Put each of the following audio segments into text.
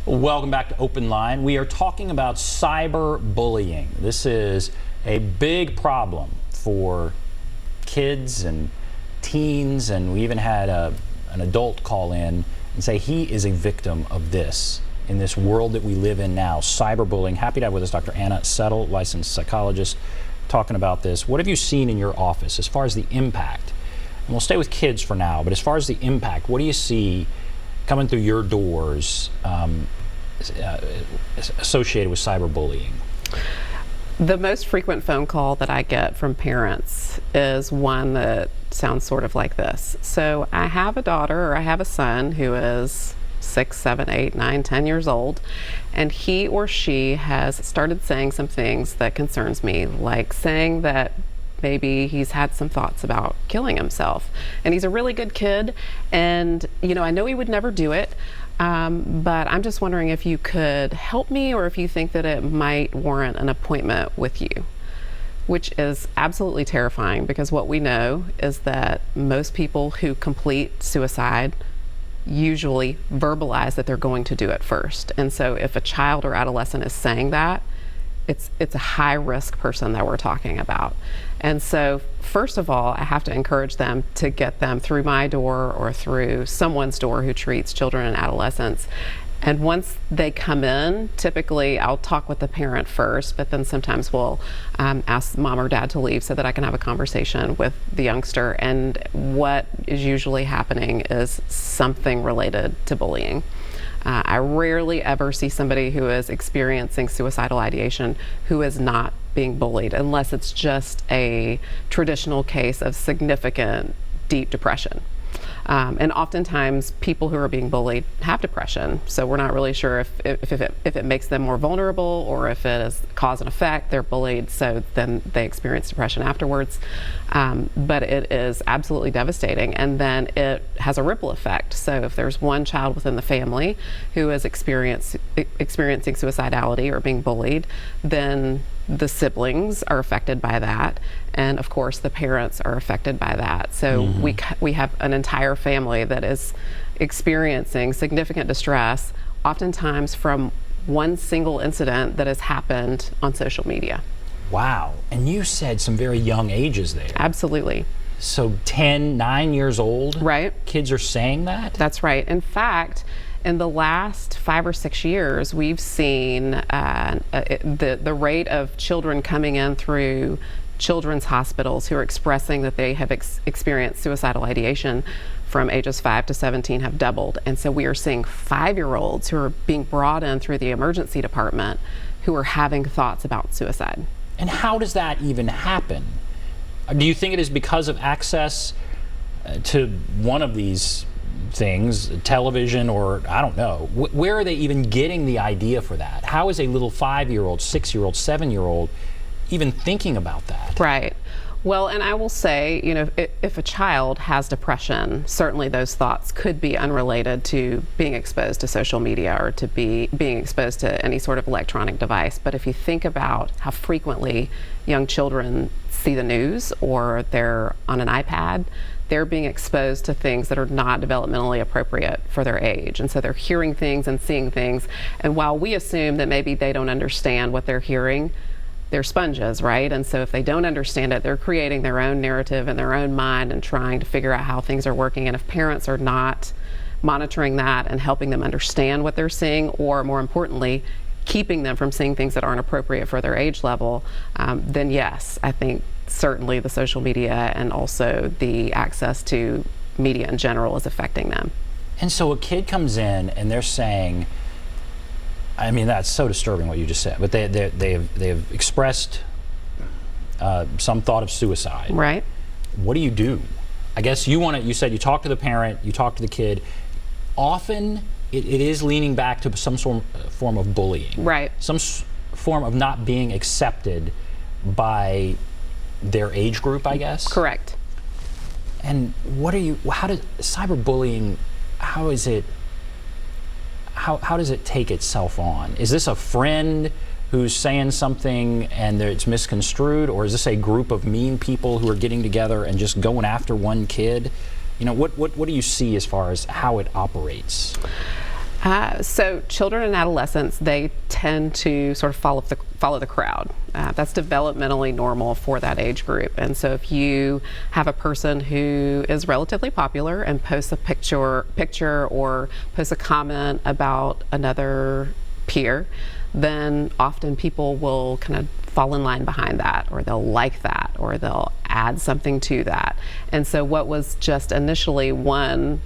Welcome back to Open Line. We are talking about cyberbullying. This is a big problem for kids and teens, and we even had an adult call in and say he is a victim of this in this world that we live in now, cyberbullying. Happy to have with us Dr. Anna Settle, licensed psychologist, talking about this. What have you seen in your office as far as the impact? And we'll stay with kids for now, but as far as the impact, what do you see coming through your doors associated with cyberbullying? The most frequent phone call that I get from parents is one that sounds sort of like this. So I have a daughter, or I have a son who is 6, 7, 8, 9, 10 years old, and he or she has started saying some things that concerns me, like saying that maybe he's had some thoughts about killing himself. And he's a really good kid, and I know he would never do it, but I'm just wondering if you could help me, or if you think that it might warrant an appointment with you, which is absolutely terrifying, because what we know is that most people who complete suicide usually verbalize that they're going to do it first. And so if a child or adolescent is saying that, it's a high risk person that we're talking about. And so first of all, I have to encourage them to get them through my door or through someone's door who treats children and adolescents. And once they come in, typically I'll talk with the parent first, but then sometimes we'll ask mom or dad to leave so that I can have a conversation with the youngster. And what is usually happening is something related to bullying. I rarely ever see somebody who is experiencing suicidal ideation who is not being bullied, unless it's just a traditional case of significant deep depression. And oftentimes people who are being bullied have depression, so we're not really sure if it makes them more vulnerable, or if it is cause and effect. They're bullied, so then they experience depression afterwards. But it is absolutely devastating, and then it has a ripple effect. So if there's one child within the family who is experiencing suicidality or being bullied, then the siblings are affected by that, and of course the parents are affected by that. So we have an entire family that is experiencing significant distress, oftentimes from one single incident that has happened on social media. Wow. And you said some very young ages there. Absolutely. So 9 years old? Right. Kids are saying that? That's right. In fact, in the last 5 or 6 years, we've seen the rate of children coming in through children's hospitals who are expressing that they have experienced suicidal ideation from ages 5 to 17 have doubled. And so we are seeing 5-year-olds who are being brought in through the emergency department who are having thoughts about suicide. And how does that even happen? Do you think it is because of access to one of these things, television, or I don't know? Where are they even getting the idea for that? How is a little 5-year-old, 6-year-old, 7-year-old even thinking about that? Right. Well, and I will say, if a child has depression, certainly those thoughts could be unrelated to being exposed to social media or to being exposed to any sort of electronic device. But if you think about how frequently young children see the news, or they're on an iPad, they're being exposed to things that are not developmentally appropriate for their age. And so they're hearing things and seeing things. And while we assume that maybe they don't understand what they're hearing, they're sponges, right? And so if they don't understand it, they're creating their own narrative in their own mind and trying to figure out how things are working. And if parents are not monitoring that and helping them understand what they're seeing, or more importantly, keeping them from seeing things that aren't appropriate for their age level, then yes, I think certainly the social media and also the access to media in general is affecting them. And so a kid comes in and they're saying, I mean, that's so disturbing what you just said, but they've expressed some thought of suicide. Right. What do you do? I guess you said you talk to the parent, you talk to the kid. Often it is leaning back to some form of bullying. Right. Some form of not being accepted by their age group, I guess? Correct. And how does cyberbullying, how does it take itself on? Is this a friend who's saying something and it's misconstrued, or is this a group of mean people who are getting together and just going after one kid? What do you see as far as how it operates? So children and adolescents, they tend to sort of follow the crowd. That's developmentally normal for that age group. And so if you have a person who is relatively popular and posts a picture or posts a comment about another peer, then often people will kind of fall in line behind that, or they'll like that, or they'll add something to that. And so what was just initially one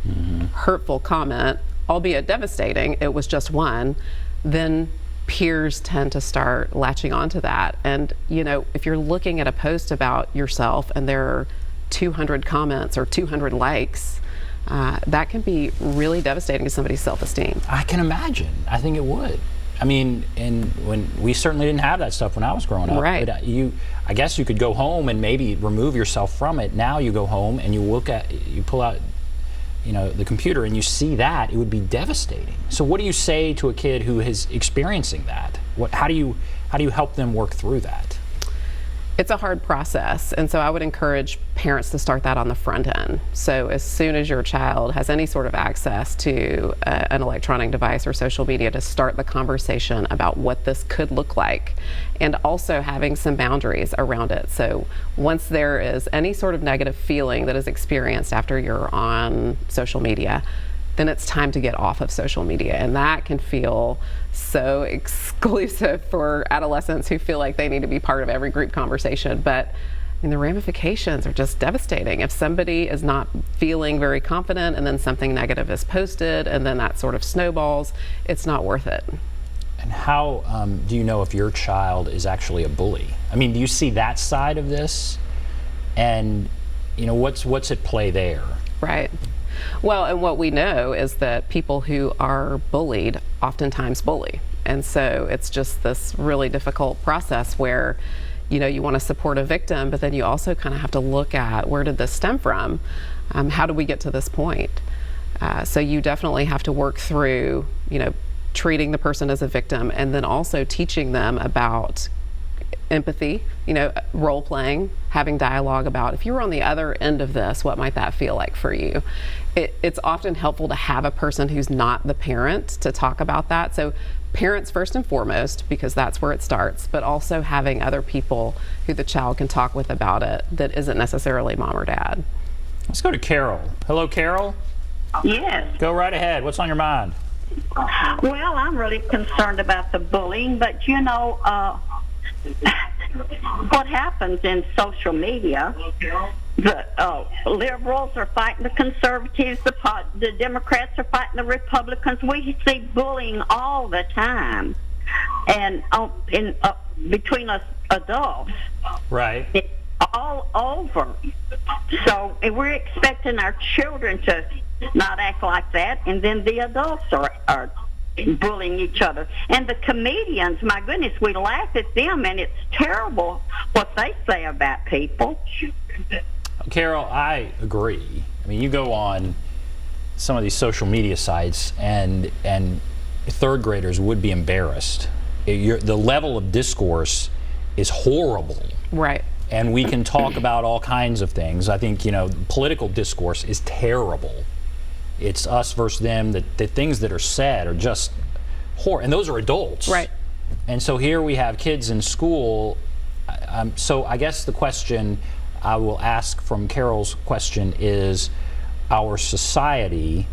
hurtful comment, albeit devastating, it was just one, then peers tend to start latching onto that. And you know, if you're looking at a post about yourself and there are 200 comments or 200 likes, that can be really devastating to somebody's self-esteem. I can imagine. I think it would. I mean, and when we certainly didn't have that stuff when I was growing up. Right. But I guess you could go home and maybe remove yourself from it. Now you go home and you pull out, you know, the computer and you see that, it would be devastating. So what do you say to a kid who is experiencing that? How do you help them work through that? It's a hard process, and so I would encourage parents to start that on the front end. So as soon as your child has any sort of access to an electronic device or social media, to start the conversation about what this could look like, and also having some boundaries around it. So once there is any sort of negative feeling that is experienced after you're on social media, then it's time to get off of social media. And that can feel so exclusive for adolescents who feel like they need to be part of every group conversation. But I mean, the ramifications are just devastating. If somebody is not feeling very confident and then something negative is posted and then that sort of snowballs, it's not worth it. And how do you know if your child is actually a bully? I mean, do you see that side of this? And you know, what's at play there? Right. Well, and what we know is that people who are bullied oftentimes bully. And so it's just this really difficult process where, you know, you want to support a victim, but then you also kind of have to look at, where did this stem from? How do we get to this point? So you definitely have to work through, you know, treating the person as a victim, and then also teaching them about empathy, you know, role playing, having dialogue about, if you were on the other end of this, what might that feel like for you? It's often helpful to have a person who's not the parent to talk about that. So parents first and foremost, because that's where it starts, but also having other people who the child can talk with about it that isn't necessarily mom or dad. Let's go to Carol. Hello, Carol. Yes. Go right ahead. What's on your mind? Well, I'm really concerned about the bullying, but you know, what happens in social media, the liberals are fighting the conservatives, the Democrats are fighting the Republicans. We see bullying all the time, and between us adults. Right. It's all over. So we're expecting our children to not act like that, and then the adults are bullying each other. And the comedians, my goodness, we laugh at them, and it's terrible what they say about people. Carol, I agree. I mean, you go on some of these social media sites, and third graders would be embarrassed. The level of discourse is horrible. Right. And we can talk about all kinds of things. I think, you know, political discourse is terrible. It's us versus them. The things that are said are just horrible. And those are adults. Right. And so here we have kids in school. So I guess the question I will ask from Carol's question is, our society,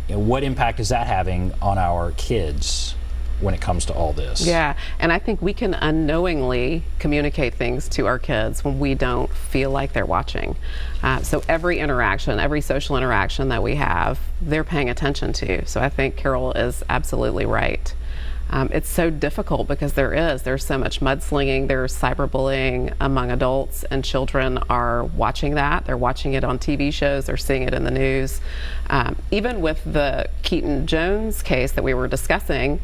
you know, what impact is that having on our kids when it comes to all this? Yeah, and I think we can unknowingly communicate things to our kids when we don't feel like they're watching. So every interaction, every social interaction that we have, they're paying attention to. So I think Carol is absolutely right. It's so difficult because there's so much mudslinging, there's cyberbullying among adults, and children are watching that. They're watching it on TV shows, they're seeing it in the news. Even with the Keaton Jones case that we were discussing,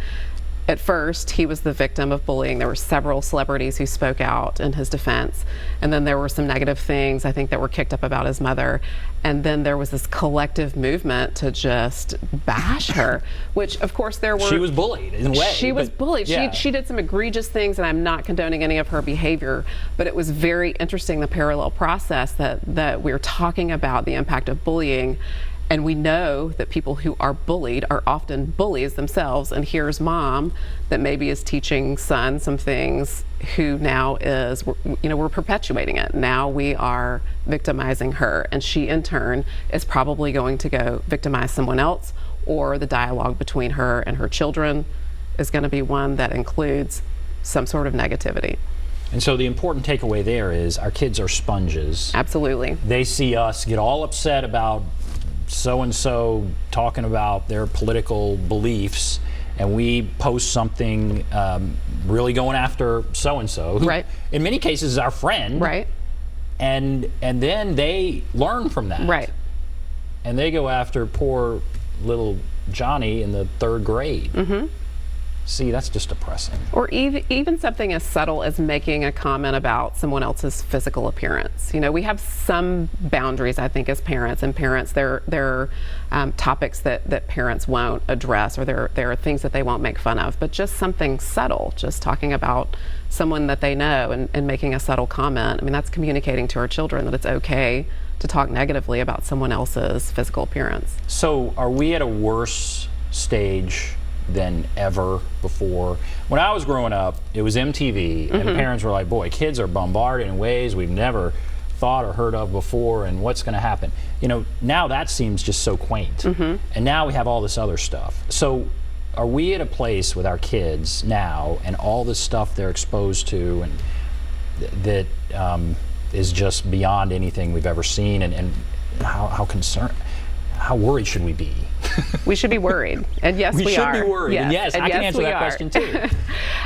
at first, he was the victim of bullying. There were several celebrities who spoke out in his defense. And then there were some negative things, I think, that were kicked up about his mother. And then there was this collective movement to just bash her, which, of course, there were... She was bullied, in a way. She was bullied. Yeah. She did some egregious things, and I'm not condoning any of her behavior. But it was very interesting, the parallel process that we're talking about, the impact of bullying. And we know that people who are bullied are often bullies themselves. And here's mom that maybe is teaching son some things who now is, we're perpetuating it. Now we are victimizing her. And she in turn is probably going to go victimize someone else, or the dialogue between her and her children is going to be one that includes some sort of negativity. And so the important takeaway there is our kids are sponges. Absolutely. They see us get all upset about so-and-so talking about their political beliefs, and we post something really going after so-and-so, who right. in many cases is our friend. Right. And then they learn from that. Right. And they go after poor little Johnny in the 3rd grade. Mm-hmm. See, that's just depressing. Or even something as subtle as making a comment about someone else's physical appearance. We have some boundaries, I think, as parents. And parents, there are topics that parents won't address, or there are things that they won't make fun of. But just something subtle, just talking about someone that they know and making a subtle comment. I mean, that's communicating to our children that it's okay to talk negatively about someone else's physical appearance. So are we at a worse stage than ever before? When I was growing up, it was MTV, and parents were like, boy, kids are bombarded in ways we've never thought or heard of before, and what's going to happen? Now that seems just so quaint. And now we have all this other stuff. So are we at a place with our kids now and all this stuff they're exposed to and that is just beyond anything we've ever seen, and how concerned, how worried should we be? We should be worried, and yes, we are. We should be worried, yes. and yes, I can answer that question too.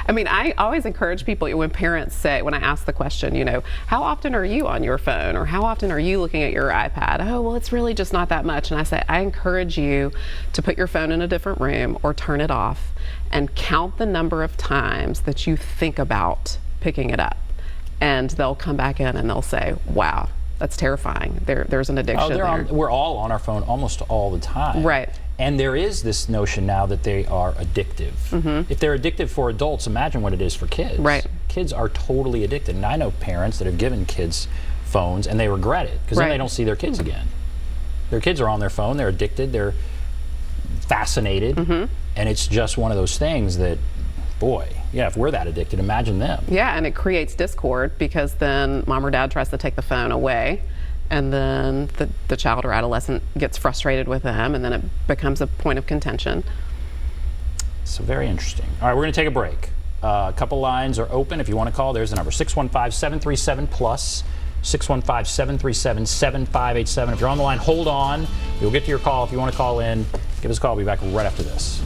I mean, I always encourage people, when parents say, when I ask the question, how often are you on your phone, or how often are you looking at your iPad? Oh, well, it's really just not that much. And I say, I encourage you to put your phone in a different room or turn it off and count the number of times that you think about picking it up. And they'll come back in and they'll say, wow, that's terrifying. There's an addiction there. We're all on our phone almost all the time. Right. And there is this notion now that they are addictive. If they're addictive for adults, imagine what it is for kids. Right. Kids are totally addicted. And I know parents that have given kids phones and they regret it, because then they don't see their kids again. Their kids are on their phone, they're addicted, they're fascinated, and it's just one of those things that, boy, yeah, if we're that addicted, imagine them. Yeah, and it creates discord, because then mom or dad tries to take the phone away, and then the child or adolescent gets frustrated with them, and then it becomes a point of contention. So very interesting. All right, we're going to take a break. A couple lines are open. If you want to call, there's the number, 615-737-PLUS, 615-737-7587. If you're on the line, hold on. We'll get to your call. If you want to call in, give us a call. We'll be back right after this.